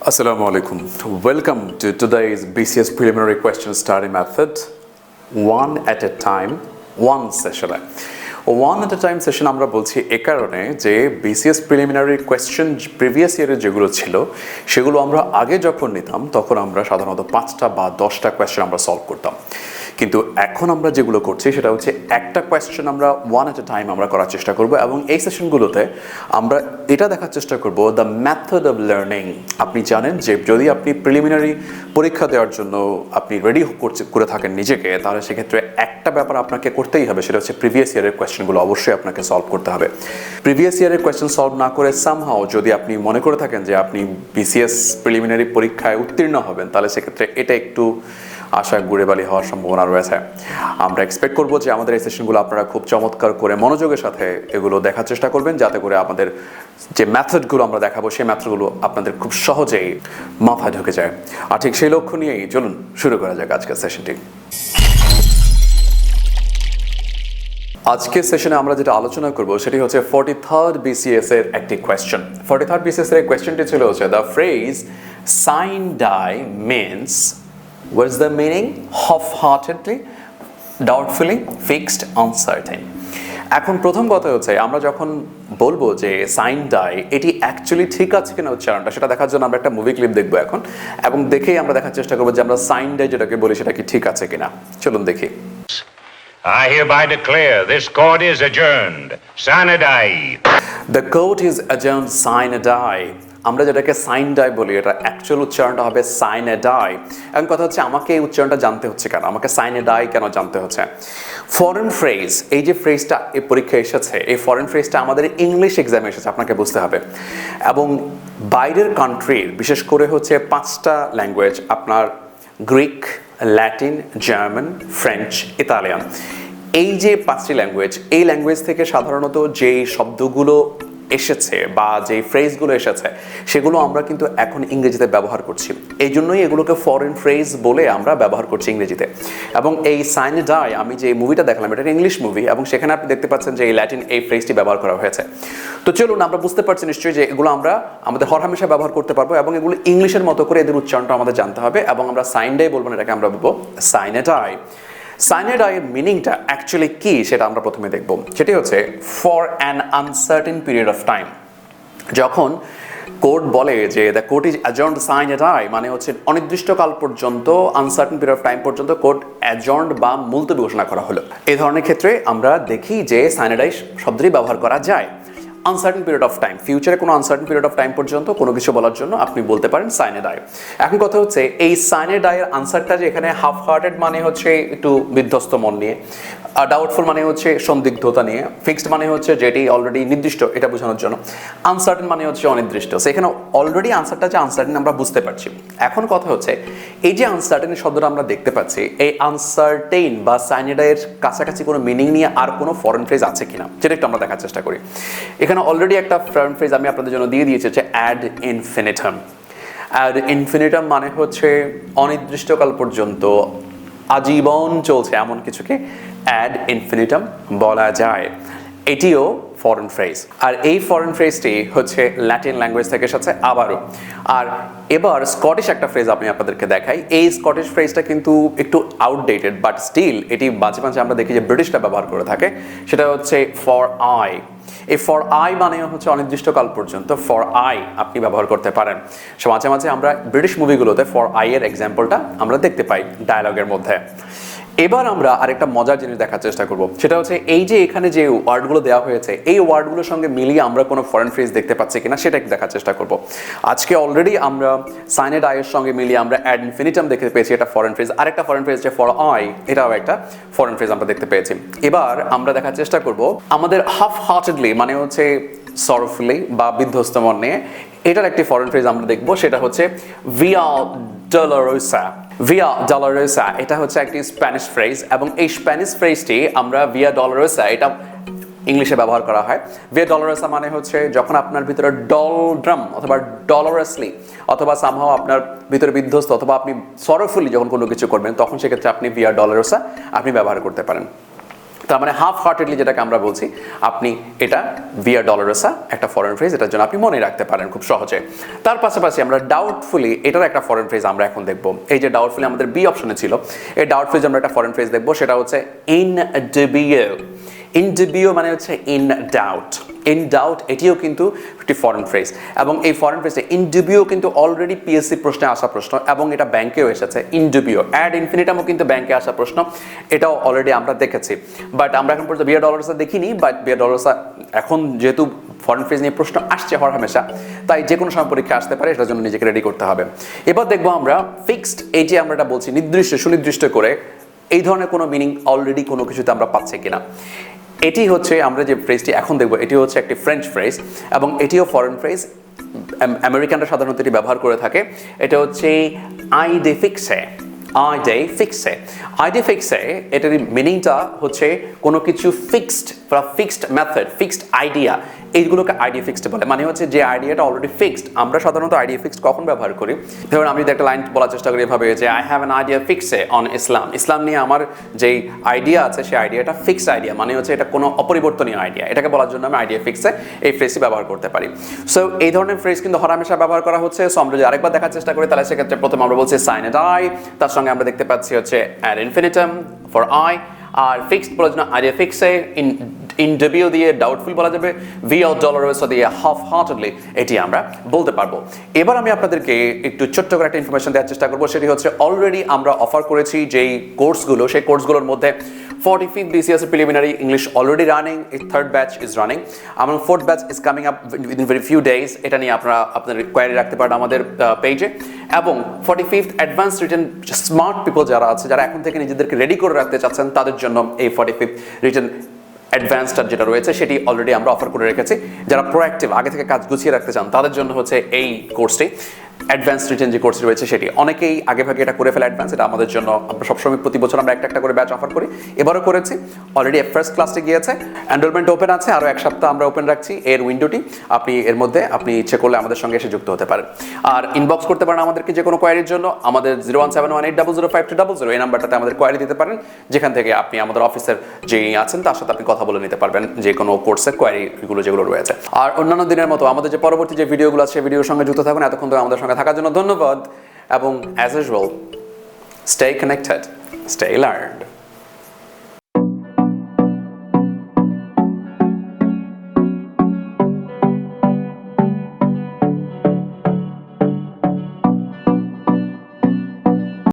Assalamu alaikum. Welcome to today's BCS Preliminary Questions Study Method. One at a time, one session. One at a time session আমরা বলছি এই কারণে যে BCS Preliminary Question previous year যেগুলো ছিল সেগুলো আমরা আগে যখন নিতাম তখন আমরা সাধারণত 5টা বা 10টা কোয়েশ্চেন আমরা সলভ করতাম। কিন্তু এখন আমরা যেগুলো করছি সেটা হচ্ছে একটা কোয়েশ্চেন আমরা ওয়ান এট এ টাইম আমরা করার চেষ্টা করব এবং এই সেশনগুলোতে আমরা এটা দেখার চেষ্টা করব দ্য মেথড অফ লার্নিং। আপনি জানেন যে যদি আপনি প্রিলিমিনারি পরীক্ষা দেওয়ার জন্য আপনি রেডি করে থাকেন নিজেকে, তাহলে সেক্ষেত্রে একটা ব্যাপার আপনাকে করতেই হবে, সেটা হচ্ছে প্রিভিয়াস ইয়ারের কোয়েশ্চেনগুলো অবশ্যই আপনাকে সলভ করতে হবে। প্রিভিয়াস ইয়ারের কোয়েশ্চেন সলভ না করে সামহাও যদি আপনি মনে করে থাকেন যে আপনি BCS প্রিলিমিনারি পরীক্ষায় উত্তীর্ণ হবেন, তাহলে সেক্ষেত্রে এটা একটু আশা গুড়েবালি হওয়ার সম্ভাবনা রয়েছে। আমরা এক্সপেক্ট করব যে আমাদের এই সেশনগুলো আপনারা খুব চমৎকার করে মনোযোগের সাথে এগুলো দেখার চেষ্টা করবেন, যাতে করে আমাদের যে মেথডগুলো আমরা দেখাবো সেই মেথডগুলো আপনাদের খুব সহজেই মাথায় ঢুকে যায়। আর ঠিক সেই লক্ষ্য নিয়েই চলুন শুরু করা যাক আজকের সেশনটি। আজকের সেশনে আমরা যেটা আলোচনা করব সেটি হচ্ছে 43rd BCS এর একটি কোয়েশ্চেন। 43rd BCS এর কোয়েশ্চেনটি ছিল হচ্ছে the phrase Sine Die means, what is the meaning? Half-heartedly, doubtfully, fixed, uncertain. এখন প্রথম কথা হচ্ছে আমরা যখন বলবো যে সাইন ডাই এটি অ্যাকচুয়ালি ঠিক আছে কিনা উচ্চারণটা, সেটা দেখার জন্য আমরা একটা মুভি ক্লিপ দেখবো এখন, এবং দেখেই আমরা দেখার চেষ্টা করবো যে আমরা সাইন ডাই যেটাকে বলি সেটা কি ঠিক আছে কিনা। চলুন দেখি। I hereby declare this court is adjourned. Sine Die. The court is adjourned sine die. আমরা যেটাকে সাইন ডাই বলি এটা অ্যাকচুয়াল উচ্চারণটা হবে সাইনে ডাই। এখন কথা হচ্ছে আমাকে এই উচ্চারণটা জানতে হচ্ছে কেন, আমাকে সাইনে ডাই কেন জানতে হচ্ছে? ফরেন ফ্রেজ, এই যে ফ্রেজটা এই পরীক্ষায় এসেছে, এই ফরেন ফ্রেজটা আমাদের ইংলিশ এক্সামে এসেছে, আপনাকে বুঝতে হবে। এবং বাইরের কান্ট্রির বিশেষ করে হচ্ছে 5টা ল্যাঙ্গুয়েজ, আপনার Greek, Latin, German, French, Italian, এই যে 5টি ল্যাঙ্গুয়েজ, এই ল্যাঙ্গুয়েজ থেকে সাধারণত যেই শব্দগুলো এসেছে বা যে ফ্রেজগুলো এসেছে সেগুলো আমরা কিন্তু এখন ইংরেজিতে ব্যবহার করছি। এই জন্যই এগুলোকে ফরেন ফ্রেজ বলে আমরা ব্যবহার করছি ইংরেজিতে। এবং এই সাইনে ডাই, আমি যে মুভিটা দেখলাম এটা ইংলিশ মুভি, এবং সেখানে আপনি দেখতে পাচ্ছেন যে এই ল্যাটিন এই ফ্রেজটি ব্যবহার করা হয়েছে। তো চলুন আমরা বুঝতে পারছি নিশ্চয়ই যে এগুলো আমরা আমাদের হরহামেশা ব্যবহার করতে পারবো, এবং এগুলো ইংলিশের মতো করে এদের উচ্চারণটা আমাদের জানতে হবে, এবং আমরা সাইন ডাই বলবো না, এটাকে আমরা বলবো সাইনে ডাই। সাইনে ডাইয়ের মিনিংটা অ্যাকচুয়ালি কি সেটা আমরা প্রথমে দেখব। সেটি হচ্ছে for an uncertain period of time. যখন কোর্ট বলে যে দ্য কোর্ট ইজ অ্যাজর্নড সাইনে ডাই, মানে হচ্ছে অনির্দিষ্টকাল পর্যন্ত, আনসার্টেন পিরিয়ড অফ টাইম পর্যন্ত কোর্ট অ্যাজর্নড বা মুলতবি ঘোষণা করা হলো। এই ধরনের ক্ষেত্রে আমরা দেখি যে সাইনে ডাই শব্দটি ব্যবহার করা যায়। আনসার্টেন পিরিয়ড অফ টাইম, ফিউচারে কোনো আনসার্টেন পিরিয়ড অফ টাইম পর্যন্ত কোনো কিছু বলার জন্য আপনি বলতে পারেন সাইনে ডাই। এখন কথা হচ্ছে এই সাইনে ডাইয়ের আনসারটা যে এখানে হাফ হার্টেড মানে হচ্ছে একটু বিধ্বস্ত মন নিয়ে, ডাউটফুল মানে হচ্ছে সন্দিগ্ধতা নিয়ে, ফিক্সড মানে হচ্ছে যেটি অলরেডি নির্দিষ্ট এটা বোঝানোর জন্য, আনসার্টেন মানে হচ্ছে অনির্দিষ্ট। সেখানে অলরেডি আনসারটা যে আনসার্টেন আমরা বুঝতে পারছি। এখন কথা হচ্ছে এই যে আনসার্টেন শব্দটা আমরা দেখতে পাচ্ছি, এই আনসার্টেইন বা সাইনে ডাইয়ের কাছাকাছি কোনো মিনিং নিয়ে আর কোনো ফরেন ফ্রেজ আছে কিনা সেটা একটু আমরা দেখার চেষ্টা করি। এখানে অলরেডি একটা ফরেন ফ্রেজ আমি আপনাদের জন্য দিয়ে দিয়েছি, হচ্ছে অ্যাড ইনফিনিটাম। অ্যাড ইনফিনিটাম মানে হচ্ছে অনির্দিষ্টকাল পর্যন্ত, আজীবন চলছে এমন কিছুকে অ্যাড ইনফিনিটাম বলা যায়। এটিও ফরেন ফ্রেজ, আর এই ফরেন ফ্রেজটি হচ্ছে ল্যাটিন ল্যাঙ্গুয়েজ থেকে এসেছে আবারও। আর এবার স্কটিশ একটা ফ্রেজ আমি আপনাদেরকে দেখাই। এই স্কটিশ ফ্রেজটা কিন্তু একটু আউটডেটেড, বাট স্টিল এটি মাঝে মাঝে আমরা দেখি যে ব্রিটিশরা ব্যবহার করে থাকে। সেটা হচ্ছে ফর আই। এই ফর আই মানে হচ্ছে অনির্দিষ্টকাল পর্যন্ত, ফর আই আপনি ব্যবহার করতে পারেন। সো মাঝে মাঝে আমরা ব্রিটিশ মুভিগুলোতে ফর আই এর এক্সাম্পলটা আমরা দেখতে পাই ডায়ালগের মধ্যে। এবার আমরা আরেকটা মজার জিনিস দেখার চেষ্টা করব, সেটা হচ্ছে এই যে এখানে যে ওয়ার্ডগুলো দেওয়া হয়েছে এই ওয়ার্ডগুলোর সঙ্গে মিলিয়ে আমরা কোনো ফরেন ফ্রেজ দেখতে পাচ্ছি কিনা সেটা একটু দেখার চেষ্টা করব। আজকে অলরেডি আমরা সাইনে ডাইয়ের সঙ্গে মিলিয়ে আমরা অ্যাড ইনফিনিটাম দেখতে পেয়েছি, এটা ফরেন ফ্রেজ। আরেকটা ফরেন ফ্রেজ যে ফর আই, এটাও একটা ফরেন ফ্রেজ আমরা দেখতে পেয়েছি। এবার আমরা দেখার চেষ্টা করব আমাদের হাফ হার্টেডলি মানে হচ্ছে সরফুলি বা বিধ্বস্ত মন নিয়ে, এটার একটি ফরেন ফ্রেজ আমরা দেখব, সেটা হচ্ছে ভিয়া ডলারোসা। ভিয়া ডলারোসা এটা হচ্ছে একটি স্প্যানিশ ফ্রেজ, এবং এই স্প্যানিশ ফ্রেজটি আমরা ভিয়া ডলারোসা এটা ইংলিশে ব্যবহার করা হয়। ভিয়া ডলারোসা মানে হচ্ছে যখন আপনার ভিতরে ডলড্রাম অথবা ডলারাসলি অথবা সামহাও আপনার ভিতরে বিধ্বস্ত অথবা আপনি সরফুলি যখন কোনো কিছু করবেন, তখন সেক্ষেত্রে আপনি ভিয়া ডলারোসা আপনি ব্যবহার করতে পারেন। তার মানে হাফ হার্টেডলি যেটাকে আমরা বলছি, আপনি এটা ভিয়া ডলারোসা একটা ফরেন ফ্রেজ, এটার জন্য আপনি মনে রাখতে পারেন খুব সহজে। তার পাশাপাশি আমরা ডাউটফুলি, এটার একটা ফরেন ফ্রেজ আমরা এখন দেখব। এই যে ডাউটফুলি আমাদের বি অপশনে ছিল, এই ডাউটফুলি আমরা একটা ফরেন ফ্রেজ দেখব, সেটা হচ্ছে ইন ডিবিও। ইন ডিবিও মানে হচ্ছে ইন ডাউট। ইন ডাউট এটিও কিন্তু একটি ফরেন ফ্রেজ, এবং এই ফরেন ফ্রেজটা ইন ডিবিও কিন্তু অলরেডি পিএসসি প্রশ্নে আসা প্রশ্ন, এবং এটা ব্যাংকেও এসেছে। ইন ডিবিও অ্যাড ইনফিনিটামও কিন্তু ব্যাংকে আসা প্রশ্ন, এটাও অলরেডি আমরা দেখেছি। বাট আমরা এখন পর্যন্ত বিয়া ডলারসা দেখিনি, বাট বিয়া ডলারসা এখন যেহেতু ফরেন ফ্রেজ নিয়ে প্রশ্ন আসছে হর হামেশা, তাই যে কোনো সময় পরীক্ষা আসতে পারে, এটার জন্য নিজেকে রেডি করতে হবে। এবার দেখবো আমরা ফিক্সড, এই যে আমরা এটা বলছি নির্দিষ্ট সুনির্দিষ্ট করে, এই ধরনের কোনো মিনিং অলরেডি কোনো কিছুতে আমরা পাচ্ছি কিনা। এটি হচ্ছে আমরা যে ফ্রেজটি এখন দেখব, এটি হচ্ছে একটি ফ্রেঞ্চ ফ্রেজ, এবং এটিও ফরেন ফ্রেজ। আমেরিকানরা সাধারণত এটি ব্যবহার করে থাকে। এটা হচ্ছে আইডে ফিক্সে। আইডে ফিক্সে, আইডে ফিক্সে এটার মিনিংটা হচ্ছে কোনো কিছু ফিক্সড বা ফিক্সড মেথড, ফিক্সড আইডিয়া, এইগুলোকে আইডিয়া ফিক্সড বলে। মানে হচ্ছে যে আইডিয়াটা অলরেডি ফিক্সড। আমরা সাধারণত আইডিয়া ফিক্সড কখন ব্যবহার করি? ধরুন আমি যদি একটা লাইন বলার চেষ্টা করি এভাবে যে I have an idea fixed on Islam. ইসলাম নিয়ে আমার যেই আইডিয়া আছে সেই আইডিয়াটা ফিক্সড আইডিয়া, মানে হচ্ছে এটা কোনো অপরিবর্তনীয় আইডিয়া। এটাকে বলার জন্য আমি আইডিয়া ফিক্সে এই ফ্রেজটি ব্যবহার করতে পারি। সো এই ধরনের ফ্রেজ কিন্তু হরহামেশা ব্যবহার করা হচ্ছে। সো আমরা যদি আরেকবার দেখার চেষ্টা করি, তাহলে সেক্ষেত্রে প্রথমে আমরা বলছি সাইনে ডাই, তার সঙ্গে আমরা দেখতে পাচ্ছি হচ্ছে অ্যাড ইনফিনিটাম ফর আই, আর ফিক্সড বলার জন্য আইডিয়া ফিক্সে, ইন ডিবিও দিয়ে ডাউটফুল বলা যাবে, ভিয়া ডলারোসা দিয়ে হাফ হার্টেডলি এটি আমরা বলতে পারবো। এবার আমি আপনাদেরকে একটু ছোট্ট করে একটা ইনফরমেশন দেওয়ার চেষ্টা করবো, সেটি হচ্ছে অলরেডি আমরা অফার করেছি যেই কোর্সগুলো, সেই কোর্সগুলোর মধ্যে 45th BCS Preliminary English already running, a third batch is running, এবং fourth batch is coming up within very few days। এটা নিয়ে আপনারা আপনাদের কোয়ারি রাখতে পারেন আমাদের পেজে। এবং 45th Advanced Written smart people যারা আছে, যারা এখন থেকে নিজেদেরকে রেডি করে রাখতে চাচ্ছেন, তাদের জন্য এই 45th Written অ্যাডভান্সড যেটা রয়েছে সেটি অলরেডি আমরা অফার করে রেখেছি। যারা প্রোঅ্যাক্টিভ, আগে থেকে কাজ গুছিয়ে রাখতে চান, তাদের জন্য হচ্ছে এই কোর্সটি, অ্যাডভান্সড রিটেন যে কোর্সটি রয়েছে সেটি। অনেকেই আগে ভাগে এটা করে ফেলে অ্যাডভান্স, এটা আমাদের জন্য আমরা সবসময় প্রতি বছর আমরা একটা করে ব্যাচ অফার করি, এবারও করেছি। অলরেডি ফার্স্ট ক্লাসে গিয়েছে, এনরোলমেন্ট ওপেন আছে, আরও এক সপ্তাহ আমরা ওপেন রাখছি এর উইন্ডোটি। আপনি এর মধ্যে আপনি ইচ্ছে করলে আমাদের সঙ্গে এসে যুক্ত হতে পারেন, আর ইনবক্স করতে পারেন আমাদেরকে যে কোনো কোয়ারির জন্য। আমাদের 01718005200 এই নাম্বারটাতে আমাদের কোয়ারি দিতে পারেন, যেখান থেকে আপনি আমাদের অফিসের যিনি আছেন তার সাথে আপনি কথা বলে নিতে পারবেন যে কোনো কোর্সের কোয়ারিগুলো যেগুলো রয়েছে। আর অন্যান্য দিনের মতো আমাদের যে পরবর্তী যে ভিডিওগুলো আছে সেই ভিডিওর সঙ্গে যুক্ত থাকুন। এতক্ষণ ধরে আমাদের সঙ্গে থাকার জন্য ধন্যবাদ, এবং as usual, stay connected, stay learned.